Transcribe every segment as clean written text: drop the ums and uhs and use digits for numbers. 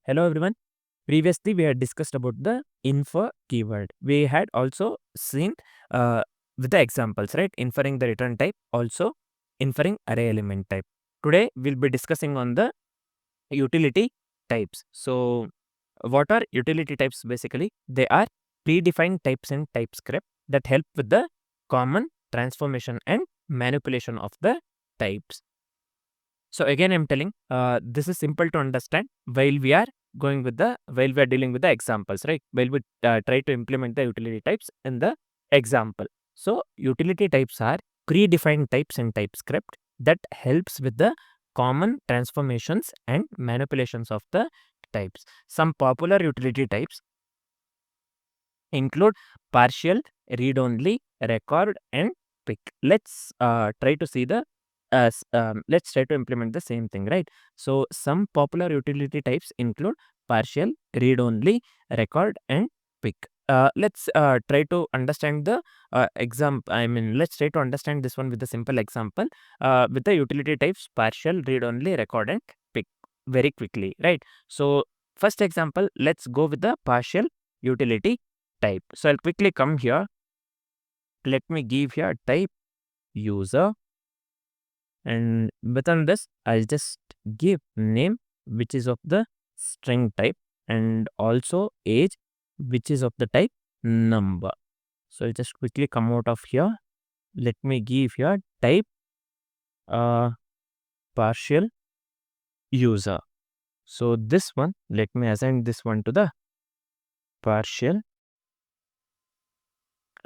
Hello everyone. Previously, we had discussed about the infer keyword. We had also seen with the examples, right? Inferring the return type, also inferring array element type. Today, we'll be discussing on the utility types. So, what are utility types basically? They are predefined types in TypeScript that help with the common transformation and manipulation of the types. So again, I'm telling this is simple to understand while we are dealing with the examples, right? While we try to implement the utility types in the example. So utility types are predefined types in TypeScript that helps with the common transformations and manipulations of the types. Some popular utility types include partial, read-only, record, and pick. Let's try to see the let's try to implement the same thing, right? So some popular utility types include partial, read-only, record, and pick. Let's try to understand the example. Let's try to understand this one with a simple example with the utility types partial, read-only, record, and pick very quickly, right? So first example, let's go with the partial utility type. So I'll quickly come here. Let me give here type user, and within this I'll just give name which is of the string type and also age which is of the type number. So I'll just quickly come out of here. Let me give here type partial user. So this one, let me assign this one to the partial,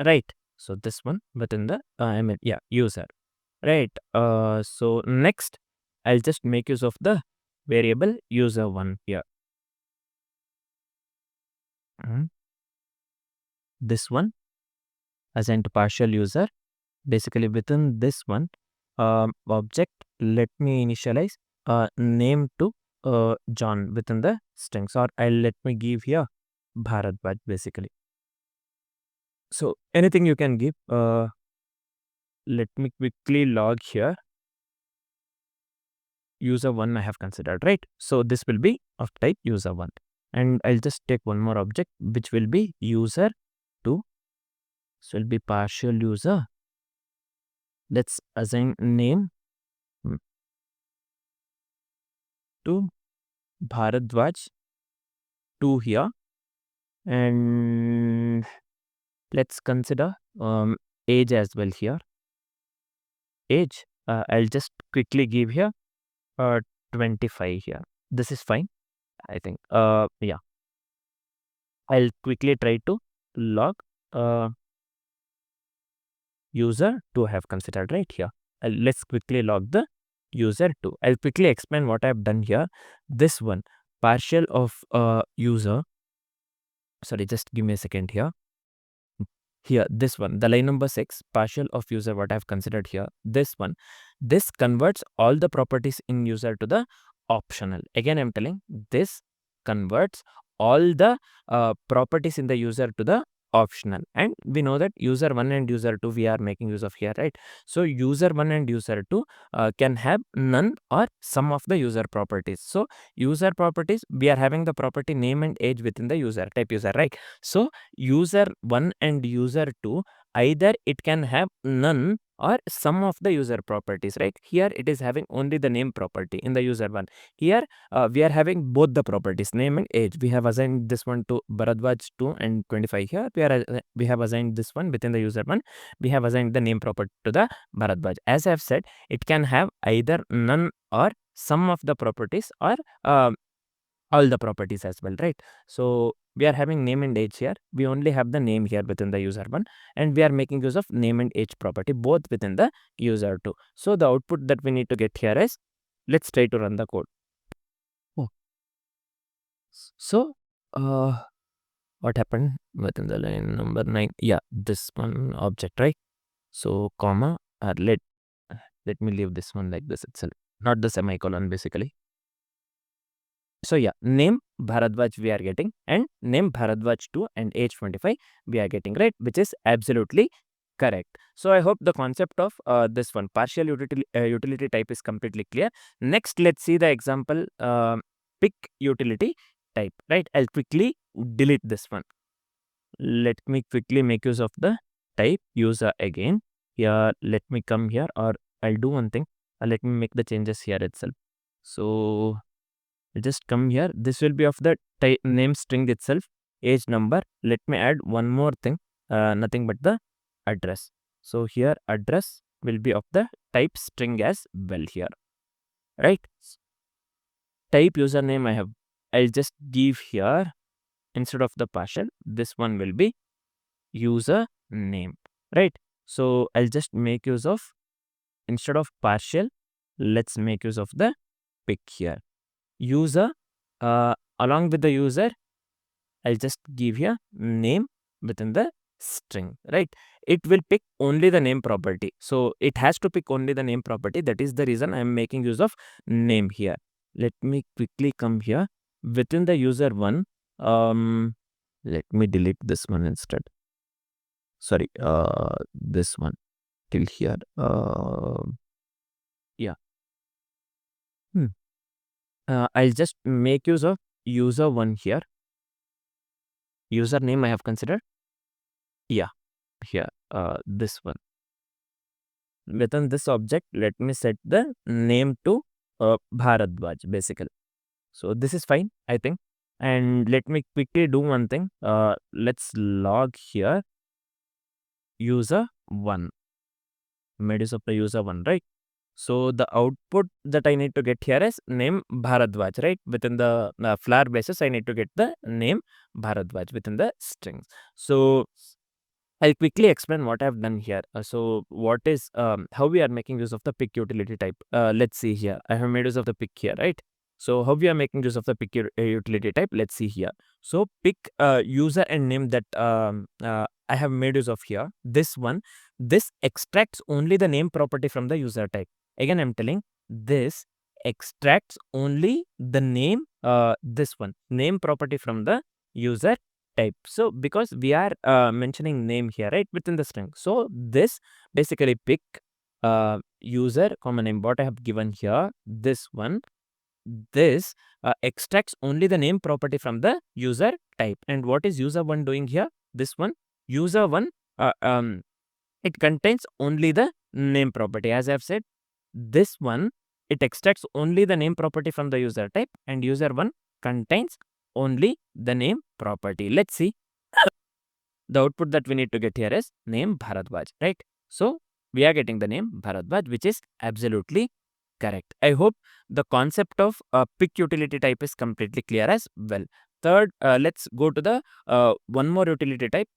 right? So this one within the user, right? So next I'll just make use of the variable user1 here. This one assigned to partial user. Basically within this one object, let me initialize name to John within the strings, or let me give here Bharadwaj basically. So anything you can give. Let me quickly log here. User1 I have considered, right? So this will be of type user1, and I'll just take one more object which will be user2. So will be partial user. Let's assign name to Bharadwaj 2 here, and let's consider age as well here. Age, I'll just quickly give here 25 here. This is fine, I think. Yeah, I'll quickly try to log user 2 have considered right here. Let's quickly log the user 2. I'll quickly explain what I've done here. This one, partial of user. Sorry, just give me a second here. Here, this one, the line number 6, partial of user, what I've considered here. This one, this converts all the properties in user to the optional. Again, I'm telling this converts all the properties in the user to the optional, and we know that user 1 and user 2 we are making use of here, right? So user 1 and user 2 can have none or some of the user properties. So user properties, we are having the property name and age within the user type user, right? So user 1 and user 2, either it can have none or some of the user properties, right? Here it is having only the name property in the user 1. Here we are having both the properties, name and age. We have assigned this one to Bharadwaj 2 and 25 here. We have assigned this one within the user 1. We have assigned the name property to the Bharadwaj. As I have said, it can have either none or some of the properties or all the properties as well, right? So we are having name and age here. We only have the name here within the user 1, and we are making use of name and age property both within the user 2. So the output that we need to get here is, let's try to run the code. So what happened within the line number 9? Yeah, this one object, right? So comma, let me leave this one like this itself, not the semicolon basically. So yeah, name Bharadwaj we are getting, and name Bharadwaj 2 and age 25 we are getting, right? Which is absolutely correct. So I hope the concept of this one partial utility type is completely clear. Next, let's see the example pick utility type, right? I'll quickly delete this one. Let me quickly make use of the type user again. Here, let me come here, or I'll do one thing. Let me make the changes here itself. So just come here. This will be of the type name string itself, age, number. Let me add one more thing, nothing but the address. So here address will be of the type string as well here, right? Type username I'll just give here, instead of the partial, this one will be user name, right? So I'll just make use of, instead of partial, let's make use of the pick here. User, along with the user, I'll just give here name within the string, right? It will pick only the name property. So it has to pick only the name property. That is the reason I'm making use of name here. Let me quickly come here. Within the user one, let me delete this one instead. Sorry, this one till here. Yeah. I'll just make use of user one here. Username I have considered. Yeah, here, this one. Within this object, let me set the name to Bharadwaj, basically. So this is fine, I think. And let me quickly do one thing. Let's log here user one. Made use of the user one, right? So the output that I need to get here is name Bharadwaj, right? Within the flower basis, I need to get the name Bharadwaj within the strings. So I'll quickly explain what I've done here. So what is, how we are making use of the pick utility type. Let's see here. I have made use of the pick here, right? So how we are making use of the pick utility type, let's see here. So pick user and name that I have made use of here. This one, this extracts only the name property from the user type. Again, I'm telling, this extracts only the name, this one, name property from the user type. So because we are mentioning name here, right, within the string. So this basically pick user comma name, what I have given here, this one, this extracts only the name property from the user type. And what is user one doing here? This one, user one, it contains only the name property. As I have said, this one, it extracts only the name property from the user type, and user one contains only the name property. Let's see. The output that we need to get here is name Bharadwaj, right? So we are getting the name Bharadwaj, which is absolutely correct. I hope the concept of pick utility type is completely clear as well. Third, let's go to the one more utility type,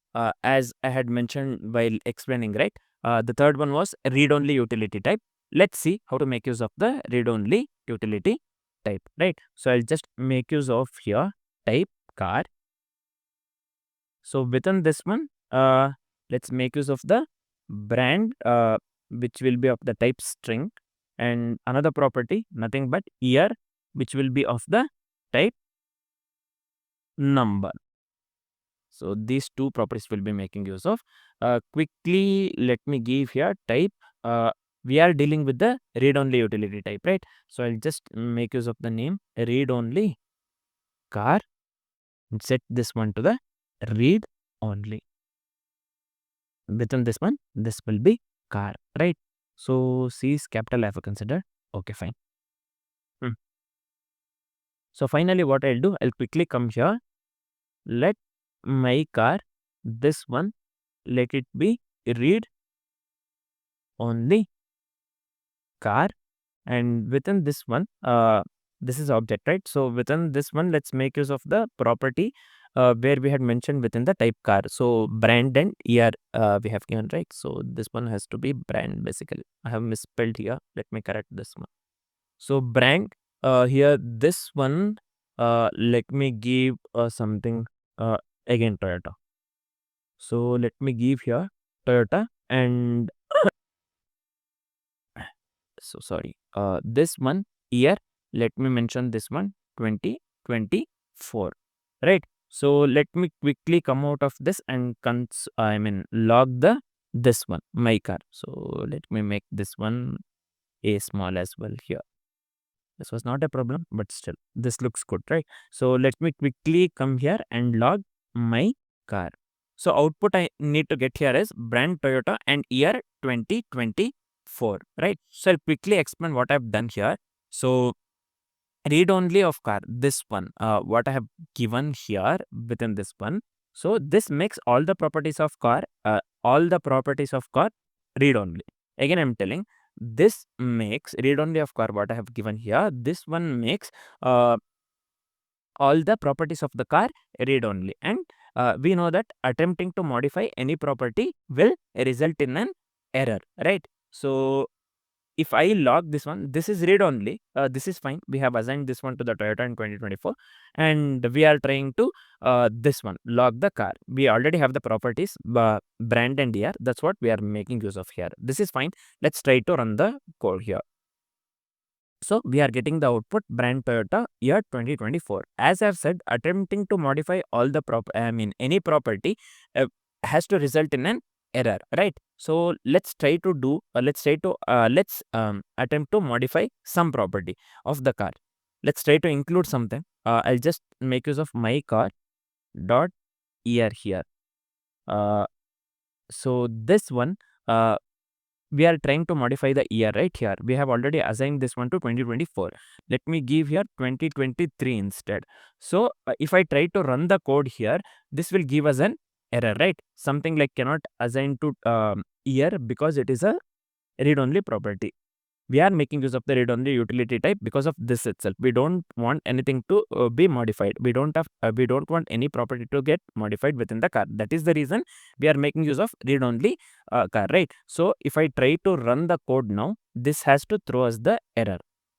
as I had mentioned while explaining, right? The third one was read-only utility type. Let's see how to make use of the read-only utility type, right? So I'll just make use of here type car. So within this one, let's make use of the brand, which will be of the type string, and another property, nothing but year, which will be of the type number. So these two properties will be making use of. Quickly, let me give here type. We are dealing with the read-only utility type, right? So I'll just make use of the name read-only car and set this one to the read only. Within this one, this will be car, right? So C is capital I have considered. Okay, fine. So finally, what I'll do, I'll quickly come here. Let my car, this one, let it be read only car, and within this one, this is object, right? So within this one, let's make use of the property where we had mentioned within the type car. So brand and year we have given, right? So this one has to be brand, basically. I have misspelled here. Let me correct this one. So brand, here this one, let me give something, again Toyota. So let me give here Toyota, and so sorry, this one year, let me mention this one 2024, right? So let me quickly come out of this and log the this one, my car. So let me make this one a small as well here. This was not a problem, but still, this looks good, right? So let me quickly come here and log my car. So output I need to get here is brand Toyota and year 2024, right? So I'll quickly explain what I've done here. So read only of car, this one, what I have given here within this one. So this makes all the properties of car, read only. Again, I'm telling, this makes read only of car, what I have given here. This one makes uh, all the properties of the car read only. And we know that attempting to modify any property will result in an error, right? So if I log this one, this is read only. This is fine. We have assigned this one to the Toyota in 2024, and we are trying to this one log the car. We already have the properties, brand and year. That's what we are making use of here. This is fine. Let's try to run the code here. So we are getting the output brand Toyota year 2024. As I've said, attempting to modify all the any property has to result in an error, right? So let's try to do let's attempt to modify some property of the car. Let's try to include something. I'll just make use of my car dot year here. So this one, we are trying to modify the year right here. We have already assigned this one to 2024. Let me give here 2023 instead. So if I try to run the code here, this will give us an error, right? Something like cannot assign to year because it is a read-only property. We are making use of the read-only utility type because of this itself. We don't want anything to be modified. We don't want any property to get modified within the car. That is the reason we are making use of read-only car, right? So if I try to run the code now, this has to throw us the error.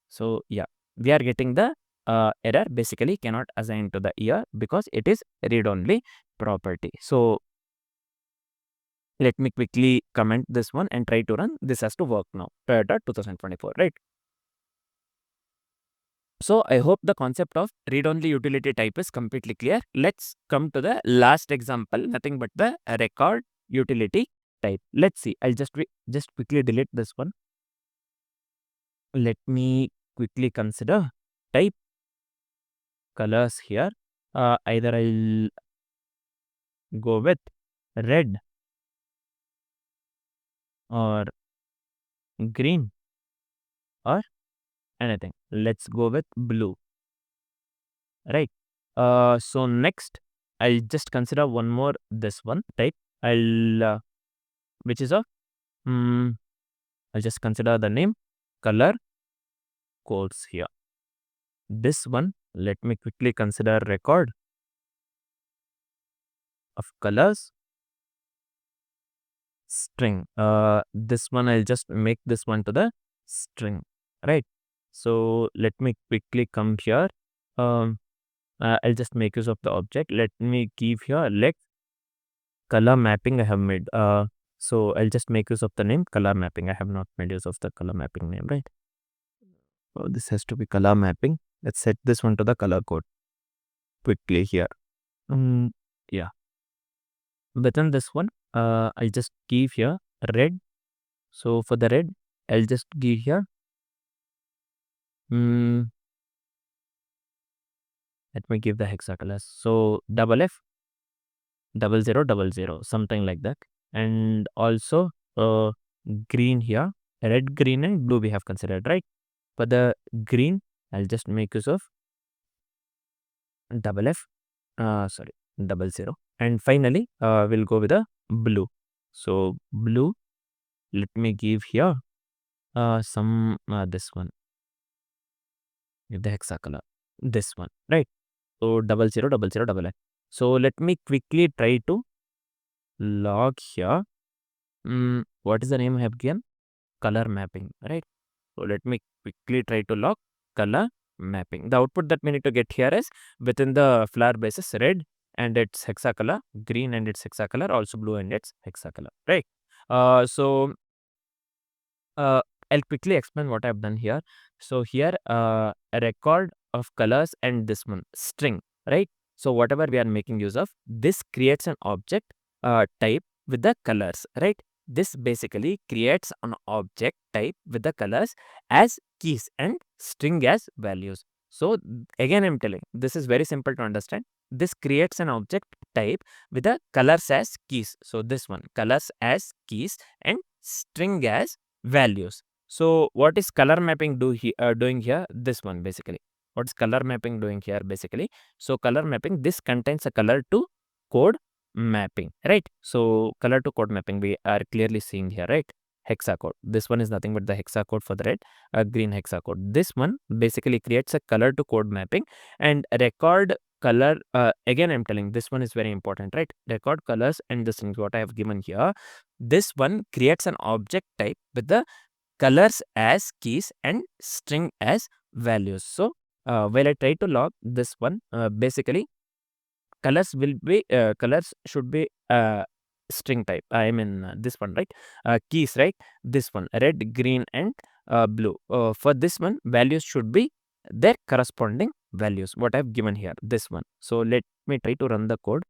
So yeah, we are getting the error, basically cannot assign to the year because it is read-only property. So let me quickly comment this one and try to run. This has to work now. Toyota 2024, right? So I hope the concept of read-only utility type is completely clear. Let's come to the last example, nothing but the record utility type. Let's see. I'll just quickly delete this one. Let me quickly consider type colors here. Either I'll go with red or green or anything. Let's go with blue, right? So next I'll just consider one more this one type. I'll which is a I'll just consider the name color codes here. This one, let me quickly consider record of colors string. This one I'll just make this one to the string, right? So let me quickly come here. I'll just make use of the object. Let me give here color mapping I have made. So I'll just make use of the name color mapping. I have not made use of the color mapping name, right? So this has to be color mapping. Let's set this one to the color code quickly here. Yeah. Within this one, I'll just give here red. So for the red, I'll just give here. Let me give the hexacolors. So F 0000, something like that. And also green here, red, green and blue we have considered, right? For the green, I'll just make use of F 00. And finally, we'll go with the blue. So blue, let me give here some this one, give the hexacolor, this one, right? So 0000. So let me quickly try to log here. What is the name I have given? Color mapping, right? So let me quickly try to log color mapping. The output that we need to get here is within the flower basis red and its hexacolor, green and its hexacolor, also blue and its hexacolor, right? So I'll quickly explain what I've done here. So here a record of colors and this one string, right? So whatever we are making use of, this creates an object type with the colors, right? This basically creates an object type with the colors as keys and string as values. So again, I'm telling, this is very simple to understand. This creates an object type with the colors as keys. So this one, colors as keys and string as values. So what is color mapping doing here? This one basically. What's color mapping doing here basically? So color mapping, this contains a color to code mapping, right? So color to code mapping we are clearly seeing here, right? Hexacode. This one is nothing but the hexacode for the red, green hexacode. This one basically creates a color to code mapping and record color. Again, I'm telling, this one is very important, right? Record colors and the strings what I have given here. This one creates an object type with the colors as keys and string as values. So while I try to log this one, basically colors should be string type. I mean this one, right? Keys, right? This one, red, green and blue. For this one, values should be their corresponding values what I've given here, this one. So let me try to run the code.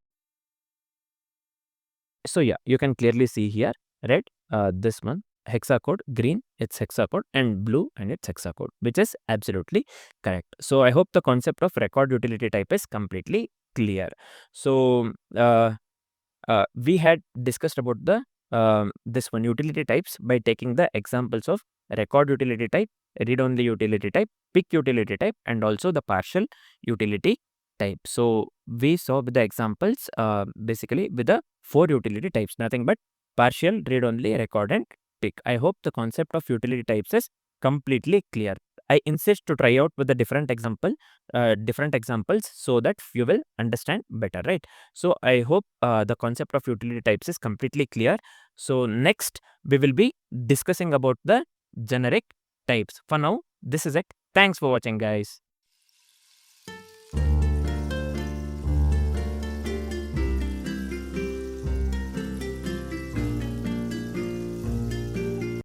So yeah, you can clearly see here, red, this one, hexacode, green, it's hexacode, and blue, and it's hexacode, which is absolutely correct. So I hope the concept of record utility type is completely clear. So we had discussed about the this one, utility types, by taking the examples of record utility type, read only utility type, pick utility type, and also the partial utility type. So we saw with the examples basically with the 4 utility types, nothing but partial, read only, record and pick. I hope the concept of utility types is completely clear. I insist to try out with the different examples so that you will understand better, right? So I hope the concept of utility types is completely clear. So next we will be discussing about the generic types. For now, this is it. Thanks for watching, guys.